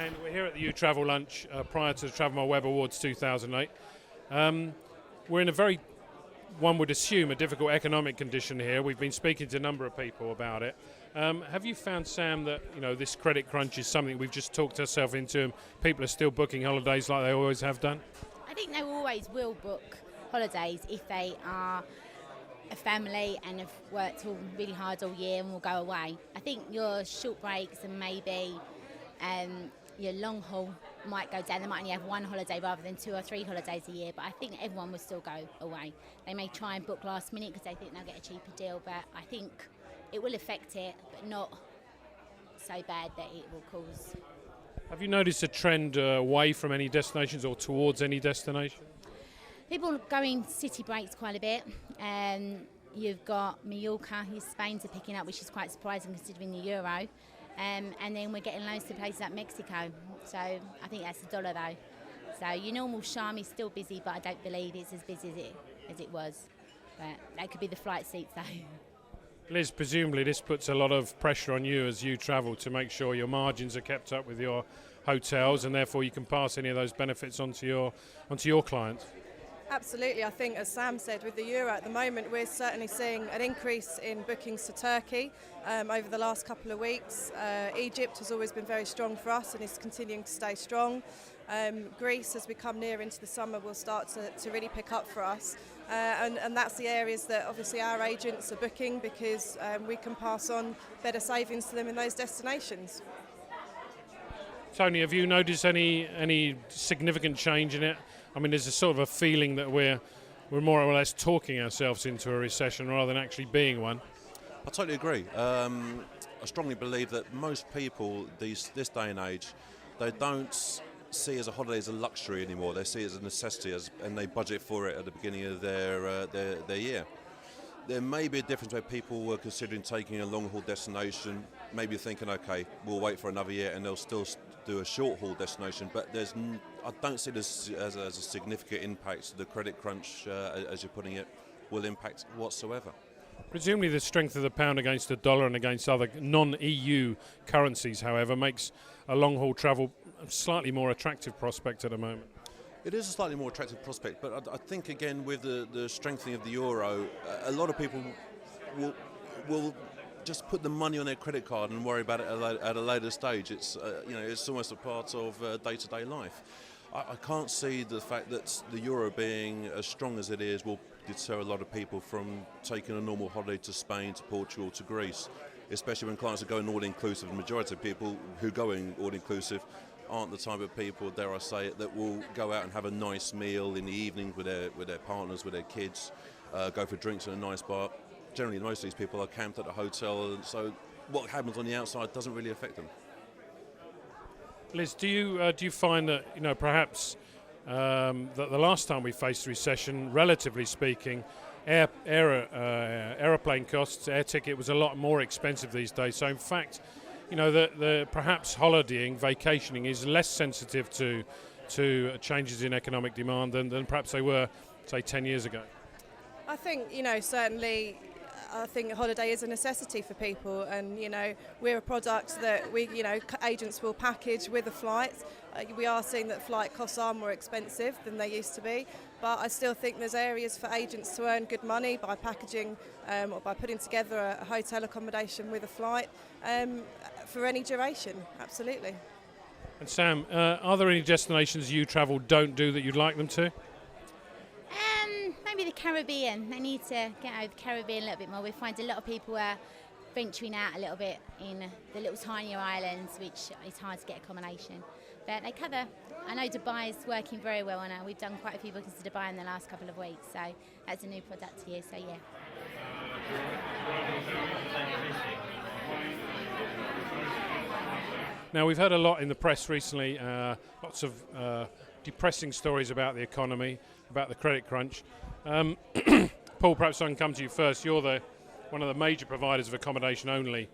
And we're here at the U Travel Lunch prior to the Travel My Web Awards 2008. We're in a very, one would assume, a difficult economic condition here. We've been speaking to a number of people about it. Have you found, Sam, that this credit crunch is something we've just talked ourselves into and people are still booking holidays like they always have done? I think they always will book holidays if they are a family and have worked all really hard all year and will go away. I think your short breaks and maybe your long haul might go down. They might only have one holiday rather than 2 or 3 holidays a year, but I think everyone will still go away. They may try and book last minute because they think they'll get a cheaper deal, but I think it will affect it, but not so bad that it will cause. Have you noticed a trend away from any destinations or towards any destination? People going city breaks quite a bit. You've got Mallorca, Spain's are picking up, which is quite surprising considering the euro. And then we're getting loads to places like Mexico. So I think that's the dollar though. So your normal Sharm is still busy, but I don't believe it's as busy as it was. But that could be the flight seats though. Liz, presumably this puts a lot of pressure on you as you travel to make sure your margins are kept up with your hotels, and therefore you can pass any of those benefits onto your clients. Absolutely. I think, as Sam said, with the euro at the moment, we're certainly seeing an increase in bookings to Turkey over the last couple of weeks. Egypt has always been very strong for us and is continuing to stay strong. Greece, as we come near into the summer, will start to really pick up for us. And that's the areas that obviously our agents are booking because we can pass on better savings to them in those destinations. Tony, have you noticed any significant change in it? I mean, there's a sort of a feeling that we're more or less talking ourselves into a recession rather than actually being one. I totally agree. I strongly believe that most people this day and age, they don't see as a holiday as a luxury anymore. They see it as a necessity, and they budget for it at the beginning of their year. There may be a difference where people were considering taking a long-haul destination, maybe thinking, okay, we'll wait for another year, and they'll still do a short-haul destination. But I don't see this as a significant impact. The credit crunch, as you're putting it, will impact whatsoever. Presumably the strength of the pound against the dollar and against other non-EU currencies, however, makes a long-haul travel a slightly more attractive prospect at the moment. It is a slightly more attractive prospect, but I think, again, with the strengthening of the euro, a lot of people will just put the money on their credit card and worry about it at a later stage. It's it's almost a part of day-to-day life. I can't see the fact that the euro being as strong as it is will deter a lot of people from taking a normal holiday to Spain, to Portugal, to Greece, especially when clients are going all-inclusive. The majority of people who go in all-inclusive aren't the type of people, dare I say it, that will go out and have a nice meal in the evening with their partners, with their kids, go for drinks in a nice bar. Generally, most of these people are camped at a hotel, and so what happens on the outside doesn't really affect them. Liz, do you find that perhaps that the last time we faced a recession, relatively speaking, aeroplane costs, air ticket was a lot more expensive these days. So in fact, the perhaps holidaying, vacationing is less sensitive to changes in economic demand than perhaps they were, say, 10 years ago. I think, certainly, I think a holiday is a necessity for people, and, we're a product that agents will package with a flight. We are seeing that flight costs are more expensive than they used to be, but I still think there's areas for agents to earn good money by packaging or by putting together a hotel accommodation with a flight for any duration, absolutely. And Sam, are there any destinations you travel don't do that you'd like them to? Maybe the Caribbean. They need to get over the Caribbean a little bit more. We find a lot of people are venturing out a little bit in the little tinier islands, which is hard to get accommodation. But they cover, I know Dubai is working very well on it. We've done quite a few bookings to Dubai in the last couple of weeks, so that's a new product here, so yeah. Now, we've heard a lot in the press recently, lots of depressing stories about the economy, about the credit crunch. Paul, perhaps I can come to you first. You're one of the major providers of accommodation only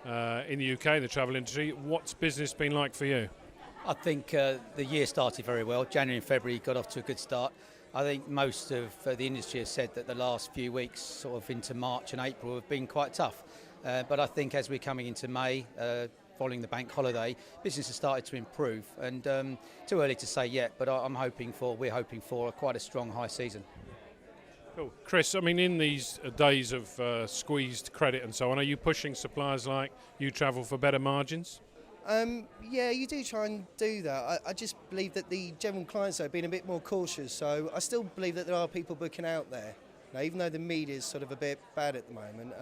in the UK, in the travel industry. What's business been like for you? I think the year started very well. January and February got off to a good start. I think most of the industry has said that the last few weeks, sort of into March and April, have been quite tough. But I think as we're coming into May, following the bank holiday, business has started to improve. And too early to say yet, but we're hoping for quite a strong high season. Cool. Chris, I mean, in these days of squeezed credit and so on, are you pushing suppliers like You Travel for better margins? Yeah, you do try and do that. I just believe that the general clients are being a bit more cautious, so I still believe that there are people booking out there. Now, even though the media is sort of a bit bad at the moment,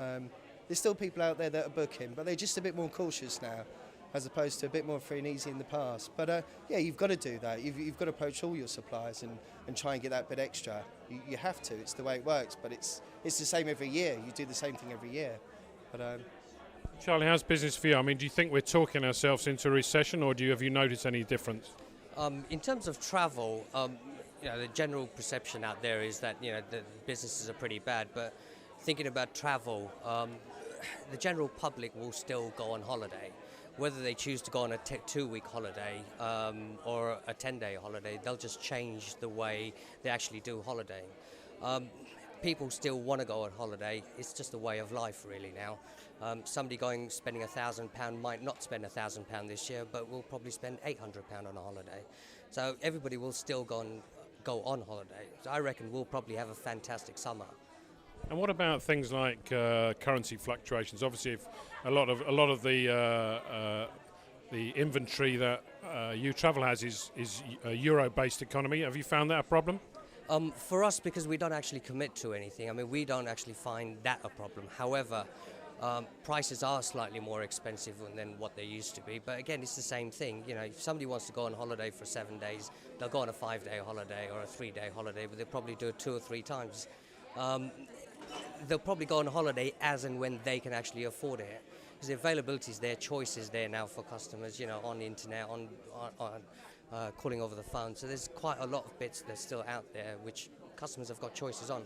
there's still people out there that are booking, but they're just a bit more cautious now, as opposed to a bit more free and easy in the past. But yeah, you've got to do that. You've got to approach all your suppliers and try and get that bit extra. You have to. It's the way it works, but it's the same every year. You do the same thing every year. But Charlie, how's business for you? I mean, do you think we're talking ourselves into a recession, or have you noticed any difference? In terms of travel, the general perception out there is that the businesses are pretty bad. But thinking about travel, the general public will still go on holiday. Whether they choose to go on a 2-week holiday or a 10-day holiday, they'll just change the way they actually do holidaying. People still want to go on holiday. It's just a way of life, really, now. Somebody spending £1,000 might not spend £1,000 this year, but will probably spend £800 on a holiday. So everybody will still go on holiday. So I reckon we'll probably have a fantastic summer. And what about things like currency fluctuations? Obviously, if a lot of the inventory that You Travel has is a euro-based economy. Have you found that a problem? For us, because we don't actually commit to anything, I mean, we don't actually find that a problem. However, prices are slightly more expensive than what they used to be. But again, it's the same thing. If somebody wants to go on holiday for 7 days, they'll go on a 5-day holiday or a 3-day holiday, but they'll probably do it 2 or 3 times. They'll probably go on holiday as and when they can actually afford it. Because the availability is there, choice is there now for customers, on the internet, on calling over the phone. So there's quite a lot of bits that's still out there which customers have got choices on.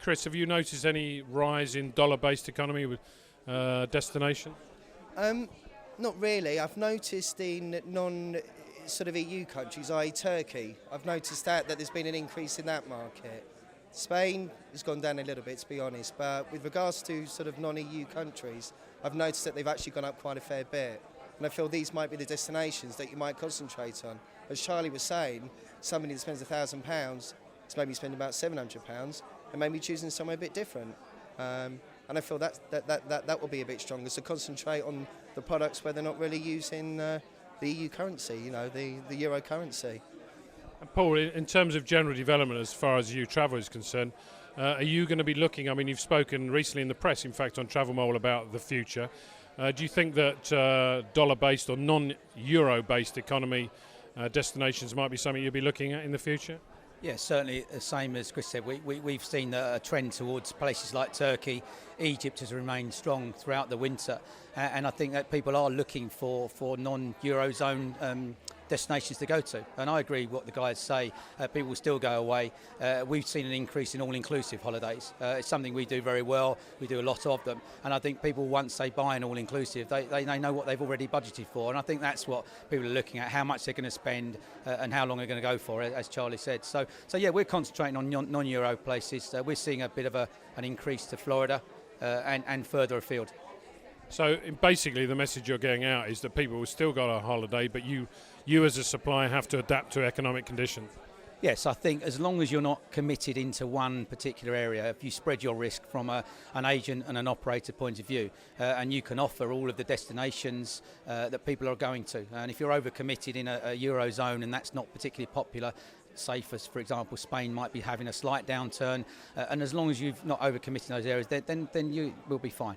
Chris, have you noticed any rise in dollar-based economy with destination? Not really. I've noticed in non-sort of EU countries, i.e. Turkey, I've noticed that there's been an increase in that market. Spain has gone down a little bit, to be honest, but with regards to sort of non-EU countries, I've noticed that they've actually gone up quite a fair bit. And I feel these might be the destinations that you might concentrate on. As Charlie was saying, somebody that spends £1,000 is maybe spending about £700 and maybe choosing somewhere a bit different. And I feel that will be a bit stronger. So concentrate on the products where they're not really using the EU currency, the euro currency. And Paul, in terms of general development as far as You Travel is concerned, are you going to be looking, I mean, you've spoken recently in the press, in fact, on Travel Mole about the future. Do you think that dollar-based or non-euro-based economy destinations might be something you'll be looking at in the future? Yeah, certainly the same as Chris said. We've seen a trend towards places like Turkey. Egypt has remained strong throughout the winter. And I think that people are looking for non-Eurozone destinations to go to. And I agree what the guys say. People will still go away. We've seen an increase in all-inclusive holidays. It's something we do very well. We do a lot of them. And I think people, once they buy an all-inclusive, they know what they've already budgeted for. And I think that's what people are looking at, how much they're going to spend and how long they're going to go for, as Charlie said. So yeah, we're concentrating on non-Euro places. We're seeing a bit of an increase to Florida and further afield. So basically the message you're getting out is that people will still go on holiday, but you as a supplier have to adapt to economic conditions. Yes, I think as long as you're not committed into one particular area, if you spread your risk from an agent and an operator point of view, and you can offer all of the destinations that people are going to, and if you're over-committed in a Eurozone and that's not particularly popular, say for example Spain might be having a slight downturn, and as long as you've not over-committed in those areas, then you will be fine.